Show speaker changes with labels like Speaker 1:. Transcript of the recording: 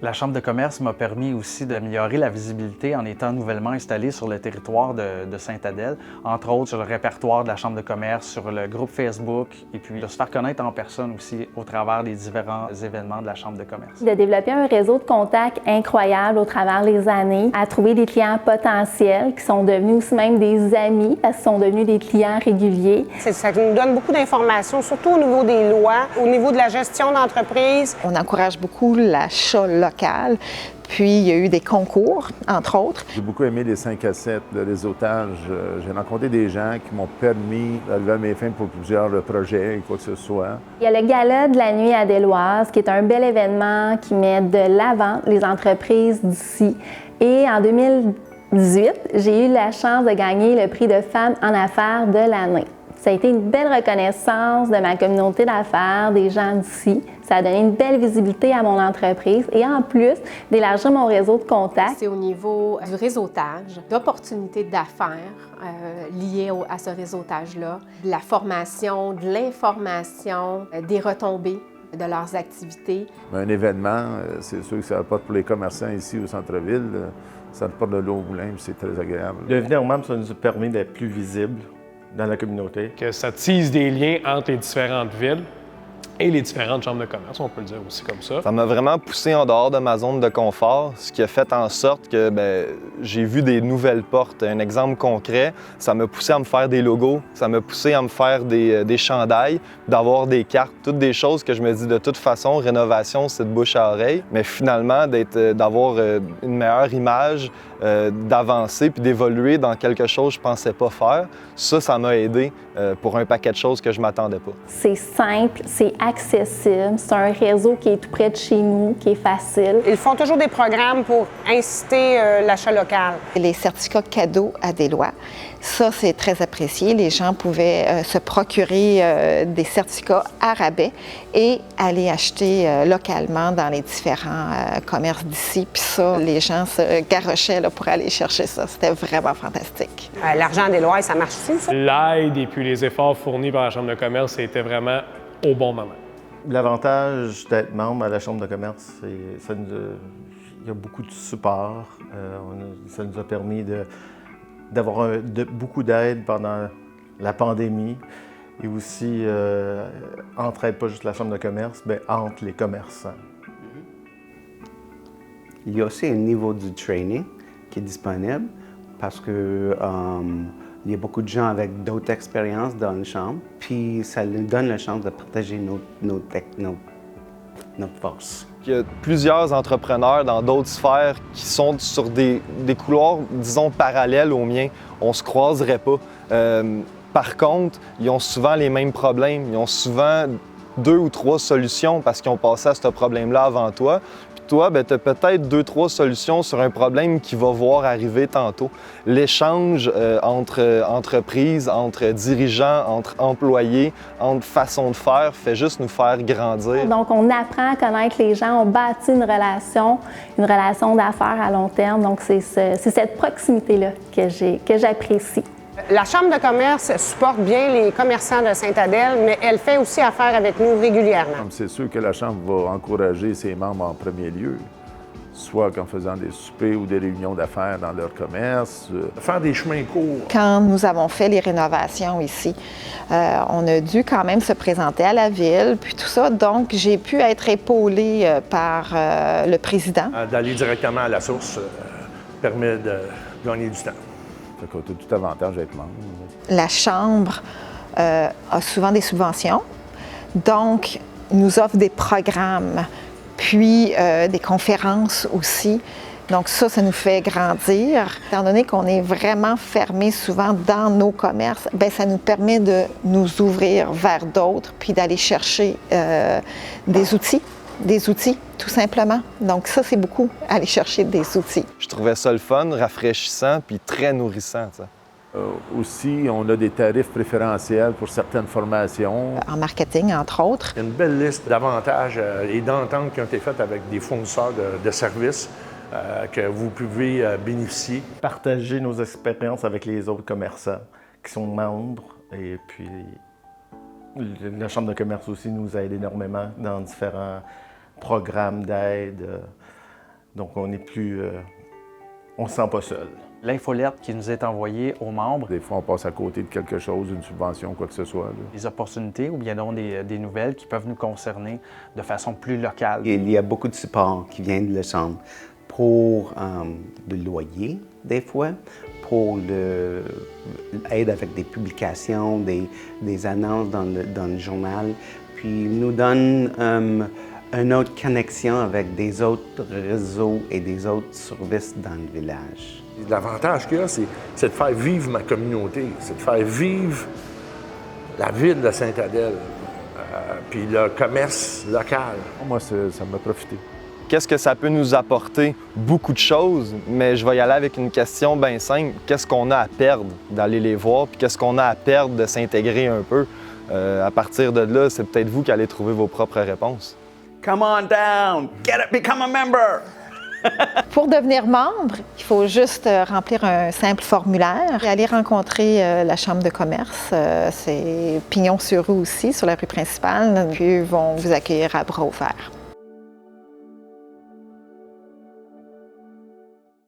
Speaker 1: La Chambre de commerce m'a permis aussi d'améliorer la visibilité en étant nouvellement installée sur le territoire de Sainte-Adèle, entre autres sur le répertoire de la Chambre de commerce, sur le groupe Facebook, et puis de se faire connaître en personne aussi au travers des différents événements de la Chambre de commerce.
Speaker 2: De développer un réseau de contacts incroyable au travers les années, à trouver des clients potentiels qui sont devenus aussi même des amis parce qu'ils sont devenus des clients réguliers.
Speaker 3: Ça nous donne beaucoup d'informations, surtout au niveau des lois, au niveau de la gestion d'entreprise.
Speaker 4: On encourage beaucoup l'achat local. Puis, il y a eu des concours, entre autres.
Speaker 5: J'ai beaucoup aimé les 5 à 7, le réseautage. J'ai rencontré des gens qui m'ont permis d'arriver à mes fins pour plusieurs projets, quoi que ce soit.
Speaker 2: Il y a le Gala de la nuit adéloise, qui est un bel événement qui met de l'avant les entreprises d'ici. Et en 2018, j'ai eu la chance de gagner le prix de Femmes en affaires de l'année. Ça a été une belle reconnaissance de ma communauté d'affaires, des gens d'ici. Ça a donné une belle visibilité à mon entreprise et en plus d'élargir mon réseau de contacts.
Speaker 6: C'est au niveau du réseautage, d'opportunités d'affaires liées à ce réseautage-là, de la formation, de l'information, des retombées de leurs activités.
Speaker 5: Un événement, c'est sûr que ça apporte pour les commerçants ici au centre-ville, ça apporte de l'eau au moulin, puis c'est très agréable.
Speaker 7: Devenir membre, ça nous a permis d'être plus visibles dans la communauté.
Speaker 8: Que ça tisse des liens entre les différentes villes et les différentes chambres de commerce, on peut le dire aussi comme ça.
Speaker 9: Ça m'a vraiment poussé en dehors de ma zone de confort, ce qui a fait en sorte que j'ai vu des nouvelles portes. Un exemple concret, ça m'a poussé à me faire des logos, ça m'a poussé à me faire des chandails, d'avoir des cartes, toutes des choses que je me dis de toute façon, rénovation, c'est de bouche à oreille. Mais finalement, d'avoir une meilleure image, d'avancer puis d'évoluer dans quelque chose que je ne pensais pas faire, ça m'a aidé pour un paquet de choses que je ne m'attendais pas.
Speaker 2: C'est simple, c'est accessible, c'est un réseau qui est tout près de chez nous, qui est facile.
Speaker 3: Ils font toujours des programmes pour inciter l'achat local.
Speaker 4: Les certificats cadeaux adélois, ça, c'est très apprécié. Les gens pouvaient se procurer des certificats à rabais et aller acheter localement dans les différents commerces d'ici. Puis ça, les gens se garrochaient là, pour aller chercher ça. C'était vraiment fantastique.
Speaker 3: L'argent des lois, ça marche aussi, ça?
Speaker 8: L'aide et puis les efforts fournis par la Chambre de commerce, c'était vraiment au bon moment.
Speaker 7: L'avantage d'être membre à la Chambre de commerce, c'est il y a beaucoup de support. Ça nous a permis d'avoir beaucoup d'aide pendant la pandémie et aussi entraide pas juste la Chambre de commerce, mais entre les commerçants.
Speaker 10: Il y a aussi un niveau du training qui est disponible parce que il y a beaucoup de gens avec d'autres expériences dans la chambre, puis ça nous donne la chance de partager notre force.
Speaker 9: Il y a plusieurs entrepreneurs dans d'autres sphères qui sont sur des couloirs, disons, parallèles aux miens. On ne se croiserait pas. Par contre, ils ont souvent les mêmes problèmes. Ils ont souvent 2 ou 3 solutions parce qu'ils ont passé à ce problème-là avant toi. Toi, tu as peut-être 2-3 solutions sur un problème qui va voir arriver tantôt. L'échange entre entreprises, entre dirigeants, entre employés, entre façons de faire, fait juste nous faire grandir.
Speaker 2: Donc, on apprend à connaître les gens, on bâtit une relation d'affaires à long terme. Donc, c'est cette proximité-là que j'apprécie.
Speaker 3: La Chambre de commerce supporte bien les commerçants de Sainte-Adèle, mais elle fait aussi affaire avec nous régulièrement.
Speaker 5: C'est sûr que la Chambre va encourager ses membres en premier lieu, soit en faisant des soupers ou des réunions d'affaires dans leur commerce.
Speaker 11: Faire des chemins courts.
Speaker 4: Quand nous avons fait les rénovations ici, on a dû quand même se présenter à la ville, puis tout ça. Donc, j'ai pu être épaulée par le président.
Speaker 11: D'aller directement à la source permet de gagner du temps.
Speaker 5: Ça coûte tout avantage d'être membre.
Speaker 4: La Chambre a souvent des subventions, donc nous offre des programmes, puis des conférences aussi. Donc ça nous fait grandir. Étant donné qu'on est vraiment fermé souvent dans nos commerces, bien, ça nous permet de nous ouvrir vers d'autres, puis d'aller chercher des outils, tout simplement. Donc ça, c'est beaucoup, aller chercher des outils.
Speaker 9: Je trouvais ça le fun, rafraîchissant, puis très nourrissant.
Speaker 5: Aussi, on a des tarifs préférentiels pour certaines formations.
Speaker 4: En marketing, entre autres.
Speaker 11: Il y a une belle liste d'avantages et d'ententes qui ont été faites avec des fournisseurs de services que vous pouvez bénéficier.
Speaker 7: Partager nos expériences avec les autres commerçants qui sont membres et puis la Chambre de commerce aussi nous aide énormément dans différents programmes d'aide Donc, on n'est plus... on ne se sent pas seul.
Speaker 1: L'infolette qui nous est envoyée aux membres,
Speaker 5: Des fois, on passe à côté de quelque chose, une subvention, quoi que ce soit. Là.
Speaker 1: des opportunités ou bien donc des nouvelles qui peuvent nous concerner de façon plus locale.
Speaker 10: Il y a beaucoup de support qui vient de la Chambre pour le loyer, des fois, pour l'aide avec des publications, des annonces dans le journal, puis nous donne une autre connexion avec des autres réseaux et des autres services dans le village.
Speaker 11: L'avantage qu'il y a, c'est de faire vivre ma communauté, c'est de faire vivre la ville de Sainte-Adèle, puis le commerce local.
Speaker 5: Moi, ça m'a profité.
Speaker 9: Qu'est-ce que ça peut nous apporter? Beaucoup de choses, mais je vais y aller avec une question bien simple. Qu'est-ce qu'on a à perdre d'aller les voir, puis qu'est-ce qu'on a à perdre de s'intégrer un peu? À partir de là, c'est peut-être vous qui allez trouver vos propres réponses.
Speaker 10: Come on down! Get it, become a member!
Speaker 4: Pour devenir membre, il faut juste remplir un simple formulaire et aller rencontrer la Chambre de commerce. C'est Pignon sur rue aussi, sur la rue principale. Puis ils vont vous accueillir à bras ouverts.